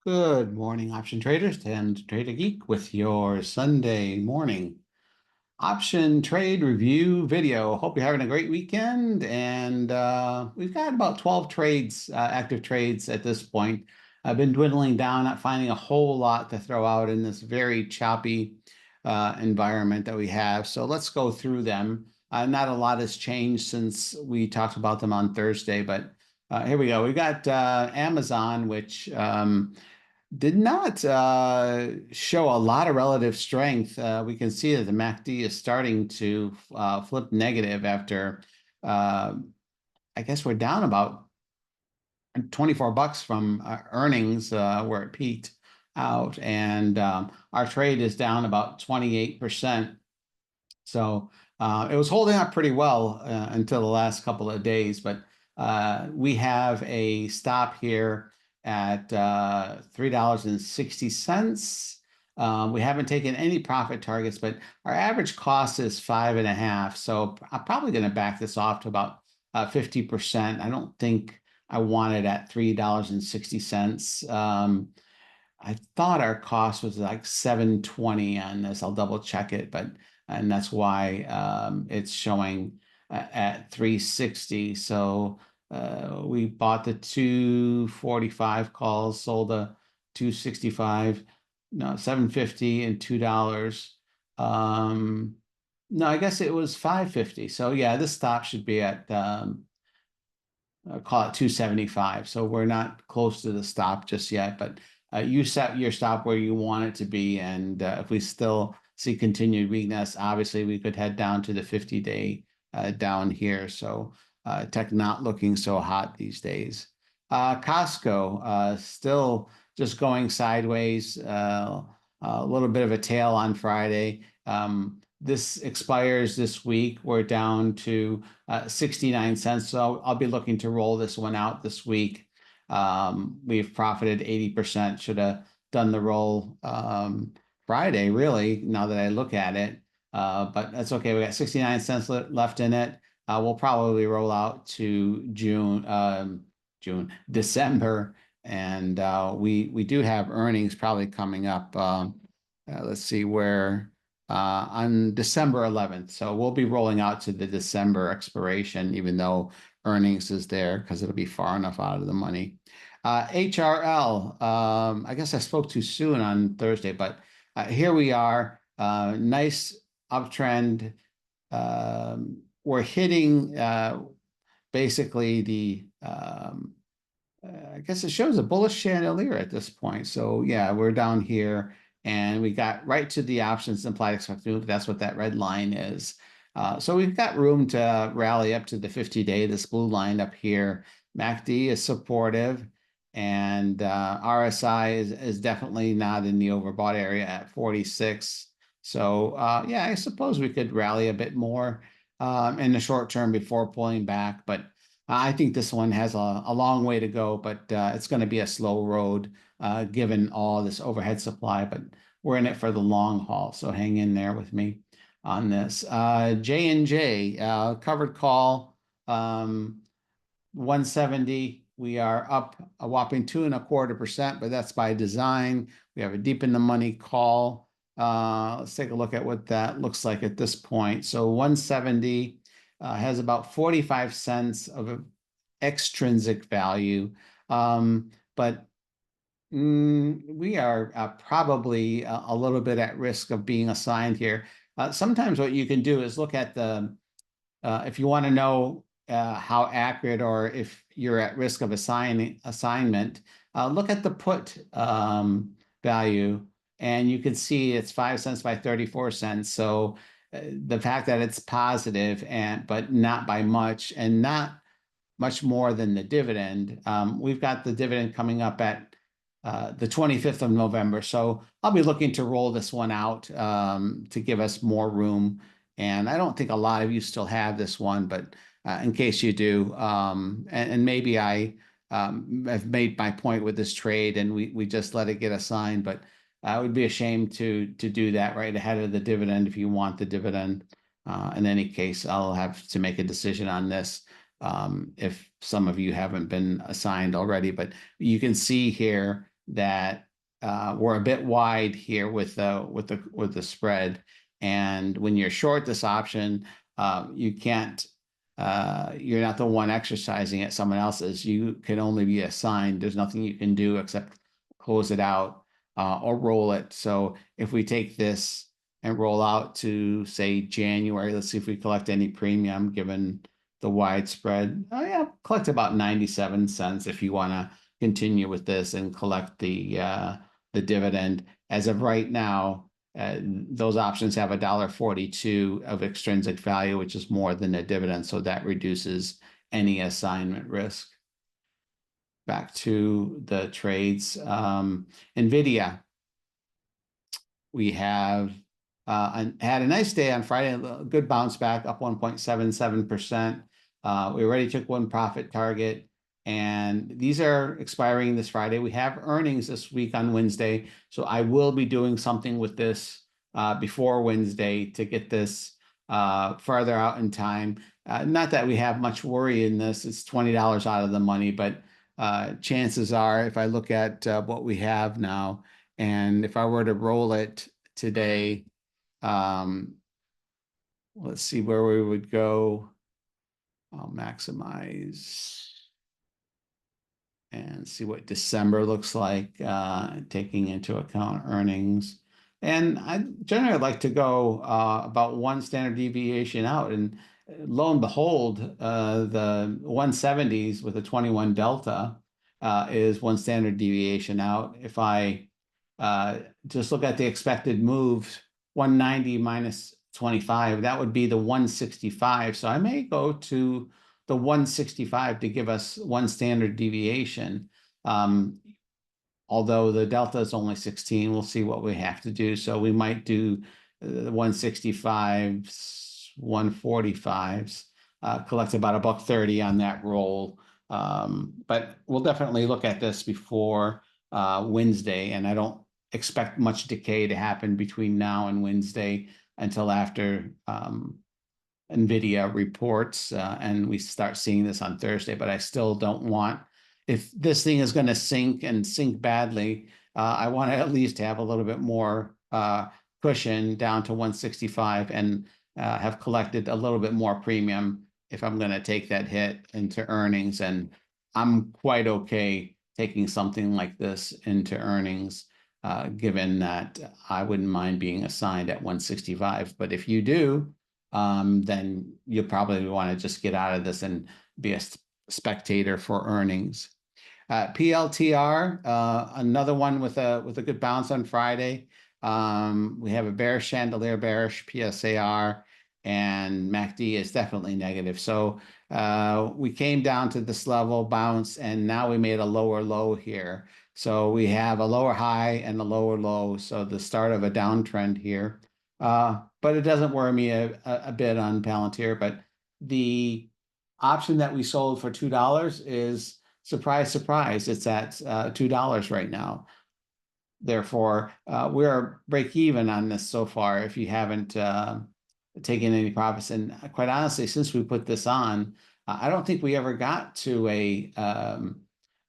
Good morning, option traders, and Trader Geek with your Sunday morning option trade review video. Hope you're having a great weekend. And we've got about 12 trades, active trades at this point. I've been dwindling down, not finding a whole lot to throw out in this very choppy environment that we have. So let's go through them. Not a lot has changed since we talked about them on Thursday, but here we go. We got Amazon, which did not show a lot of relative strength. We can see that the MACD is starting to flip negative after, uh, I guess we're down about 24 bucks from earnings where it peaked out. And our trade is down about 28%. So it was holding up pretty well until the last couple of days, but we have a stop here at $3.60. We haven't taken any profit targets, but our average cost is 5.5. So I'm probably going to back this off to about 50%. I don't think I want it at $3.60. I thought our cost was like 720 on this. I'll double check it, but and that's why it's showing at 360. So we bought the 245 calls, sold the 265, no, 750 and $2. No, I guess it was 550. So yeah, this stop should be at call it 275. So we're not close to the stop just yet, but you set your stop where you want it to be. And if we still see continued weakness, obviously we could head down to the 50-day down here. So tech not looking so hot these days. Costco still just going sideways, a little bit of a tail on Friday. This expires this week. We're down to 69 cents. So I'll be looking to roll this one out this week. We've profited 80%. Should have done the roll Friday, really, now that I look at it. But that's okay. We got 69 cents left in it. We'll probably roll out to December. And we do have earnings probably coming up. Let's see where on December 11th. So we'll be rolling out to the December expiration, even though earnings is there because it'll be far enough out of the money. HRL, I guess I spoke too soon on Thursday, but here we are. Nice uptrend. We're hitting basically the I guess it shows a bullish chandelier at this point. So yeah, we're down here and we got right to the options implied expected move. That's what that red line is. So we've got room to rally up to the 50-day, this blue line up here. MACD is supportive and RSI is definitely not in the overbought area at 46. So yeah, I suppose we could rally a bit more in the short term before pulling back, but I think this one has a long way to go, but it's going to be a slow road given all this overhead supply, but we're in it for the long haul. So hang in there with me on this. J&J, covered call, 170. We are up a whopping 2.25%, but that's by design. We have a deep in the money call. Let's take a look at what that looks like at this point. So 170 has about 45 cents of extrinsic value. But we are probably a little bit at risk of being assigned here. Sometimes what you can do is look at the, if you want to know how accurate or if you're at risk of assignment, look at the put value and you can see it's 5 cents by 34 cents. So the fact that it's positive but not by much and not much more than the dividend. We've got the dividend coming up at the 25th of November. So I'll be looking to roll this one out to give us more room. And I don't think a lot of you still have this one, but in case you do, and maybe I have made my point with this trade and we just let it get assigned, but it would be a shame to do that right ahead of the dividend if you want the dividend. In any case, I'll have to make a decision on this if some of you haven't been assigned already. But you can see here that we're a bit wide here with the spread. And when you're short this option, you can't. You're not the one exercising it. Someone else is. You can only be assigned. There's nothing you can do except close it out or roll it. So if we take this and roll out to say January, let's see if we collect any premium given the widespread. Oh yeah, collect about 97 cents if you want to continue with this and collect the dividend. As of right now, those options have $1.42 of extrinsic value, which is more than the dividend, so that reduces any assignment risk. Back to the trades. NVIDIA, we have had a nice day on Friday, a good bounce back, up 1.77%. We already took one profit target, and these are expiring this Friday. We have earnings this week on Wednesday, so I will be doing something with this before Wednesday to get this farther out in time. Not that we have much worry in this. It's $20 out of the money, but chances are, if I look at what we have now, and if I were to roll it today, let's see where we would go. I'll maximize and see what December looks like, taking into account earnings. And I generally like to go about one standard deviation out. And lo and behold, the 170s with a 21 delta is one standard deviation out. If I just look at the expected moves, 190 minus 25, that would be the 165. So I may go to the 165 to give us one standard deviation. Although the delta is only 16, we'll see what we have to do. So we might do the 165s, 145s, collect about $1.30 on that roll. But we'll definitely look at this before Wednesday, and I don't expect much decay to happen between now and Wednesday until after NVIDIA reports, and we start seeing this on Thursday. But I still don't want, if this thing is going to sink and sink badly, I want to at least have a little bit more cushion down to 165 and have collected a little bit more premium if I'm going to take that hit into earnings. And I'm quite okay taking something like this into earnings, given that I wouldn't mind being assigned at 165. But if you do, then you probably want to just get out of this and be a spectator for earnings. PLTR, another one with a good bounce on Friday. We have a bearish chandelier, bearish PSAR, and MACD is definitely negative. So we came down to this level, bounce, and now we made a lower low here. So we have a lower high and a lower low. So the start of a downtrend here. But it doesn't worry me a bit on Palantir. But the option that we sold for $2 is, surprise, surprise, it's at $2 right now. Therefore, we're break even on this so far if you haven't taken any profits. And quite honestly, since we put this on, I don't think we ever got to a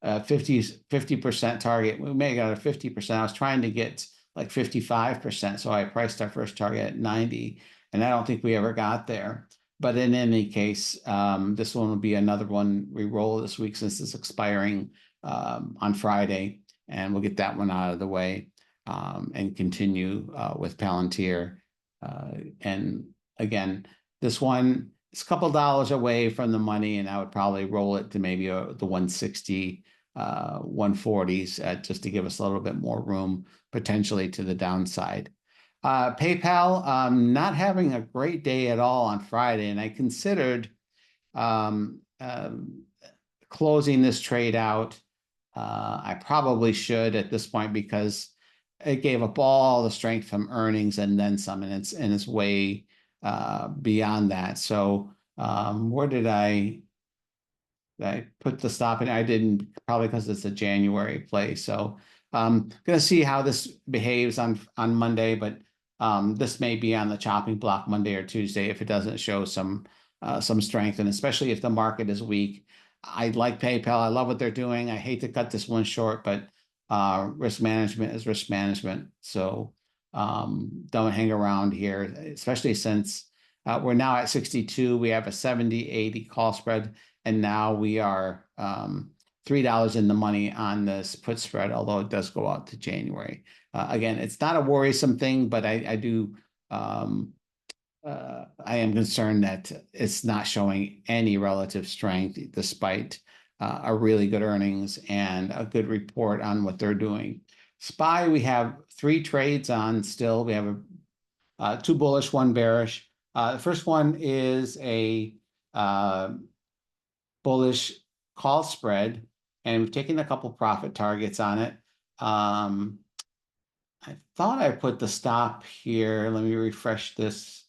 50% target. We may have got a 50%. I was trying to get like 55%. So I priced our first target at 90, and I don't think we ever got there. But in any case, this one will be another one we roll this week since it's expiring on Friday, and we'll get that one out of the way and continue with Palantir. And again, this one is a couple dollars away from the money, and I would probably roll it to maybe the 160, 140s just to give us a little bit more room potentially to the downside. PayPal, not having a great day at all on Friday, and I considered closing this trade out. I probably should at this point because it gave up all the strength from earnings and then some, and it's way beyond that. So where did I put the stop in? I didn't, probably because it's a January play. So I'm going to see how this behaves on Monday, but this may be on the chopping block Monday or Tuesday if it doesn't show some strength, and especially if the market is weak. I like PayPal. I love what they're doing. I hate to cut this one short, but Risk management is risk management. So don't hang around here, especially since we're now at 62. We have a 70-80 call spread, and now we are $3 in the money on this put spread, although it does go out to January. Again, it's not a worrisome thing, but I do I am concerned that it's not showing any relative strength despite a really good earnings and a good report on what they're doing. SPY, we have 3 trades on still. We have 2 bullish, 1 bearish. The first one is a bullish call spread, and we've taken a couple profit targets on it. I thought I put the stop here. Let me refresh this,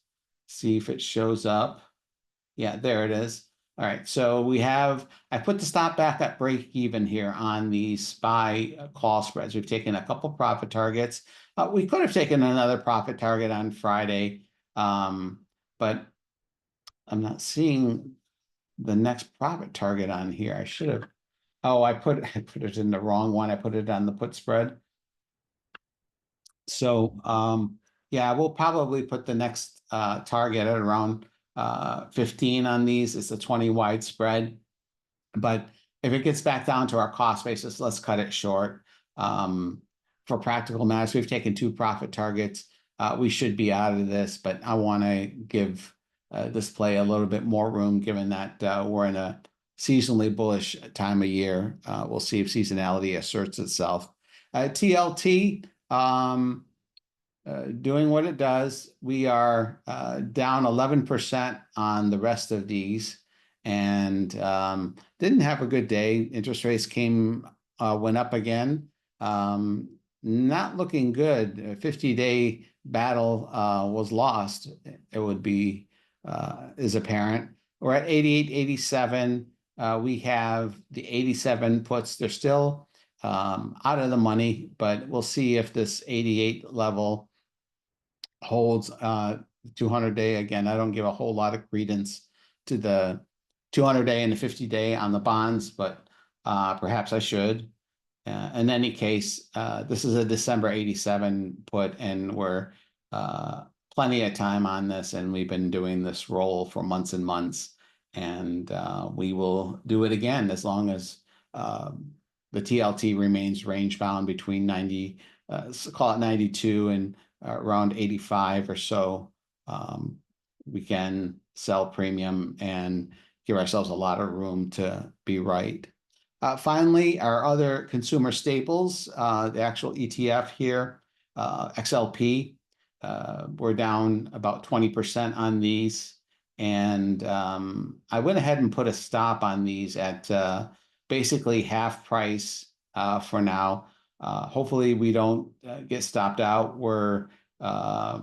see if it shows up. Yeah, there it is. All right, so I put the stop back at break even here on the SPY call spreads. We've taken a couple profit targets. We could have taken another profit target on Friday, but I'm not seeing the next profit target on here. I should have. Oh, I put it in the wrong one. I put it on the put spread. So yeah, we'll probably put the next target at around 15 on these. It's a 20 wide spread. But if it gets back down to our cost basis, let's cut it short. For practical matters, we've taken 2 profit targets. We should be out of this, but I want to give this play a little bit more room, given that we're in a seasonally bullish time of year. We'll see if seasonality asserts itself. TLT, doing what it does. We are down 11% on the rest of these, and didn't have a good day. Interest rates went up again. Not looking good. A 50-day battle was lost. It would be is apparent. We're at 88, 87. We have the 87 puts. They're still out of the money, but we'll see if this 88 level holds 200-day. Again, I don't give a whole lot of credence to the 200-day and the 50-day on the bonds, but perhaps I should. In any case, this is a December 87 put, and we're plenty of time on this, and we've been doing this roll for months and months, and we will do it again as long as the TLT remains range bound between 90, call it 92 and around 85 or so. We can sell premium and give ourselves a lot of room to be right. Finally, our other consumer staples, the actual ETF here, XLP, we're down about 20% on these. And I went ahead and put a stop on these at basically half price for now. Hopefully we don't get stopped out. We're at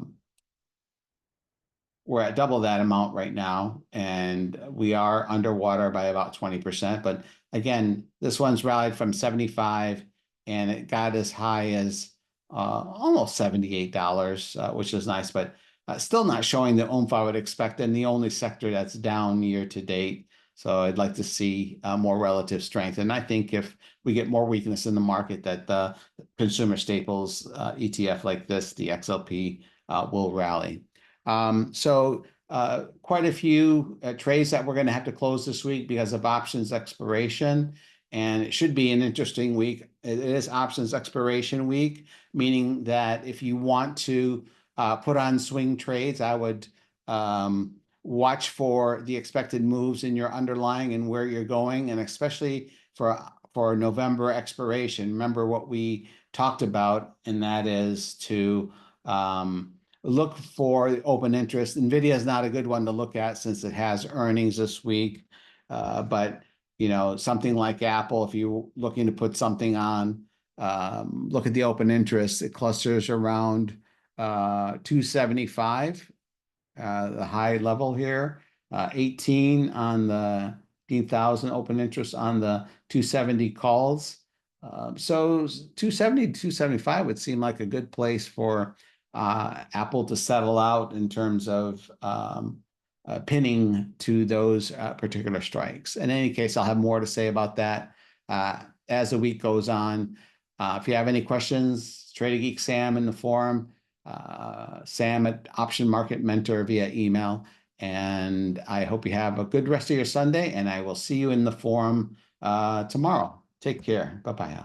double that amount right now, and we are underwater by about 20%. But again, this one's rallied from 75, and it got as high as almost $78, which is nice, but still not showing the oomph I would expect, and the only sector that's down year to date. So I'd like to see more relative strength. And I think if we get more weakness in the market, that the consumer staples ETF like this, the XLP, will rally. So quite a few trades that we're going to have to close this week because of options expiration. And it should be an interesting week. It is options expiration week, meaning that if you want to put on swing trades, I would watch for the expected moves in your underlying and where you're going, and especially for November expiration. Remember what we talked about, and that is to look for open interest. NVIDIA is not a good one to look at since it has earnings this week, but something like Apple, if you're looking to put something on, look at the open interest. It clusters around 275, the high level here, 18 on the 15,000 open interest on the 270 calls. So 270 to 275 would seem like a good place for Apple to settle out in terms of pinning to those particular strikes. In any case, I'll have more to say about that as the week goes on. If you have any questions, Trader Geek Sam in the forum, Sam at Option Market Mentor via email. And I hope you have a good rest of your Sunday, and I will see you in the forum tomorrow. Take care. Bye-bye.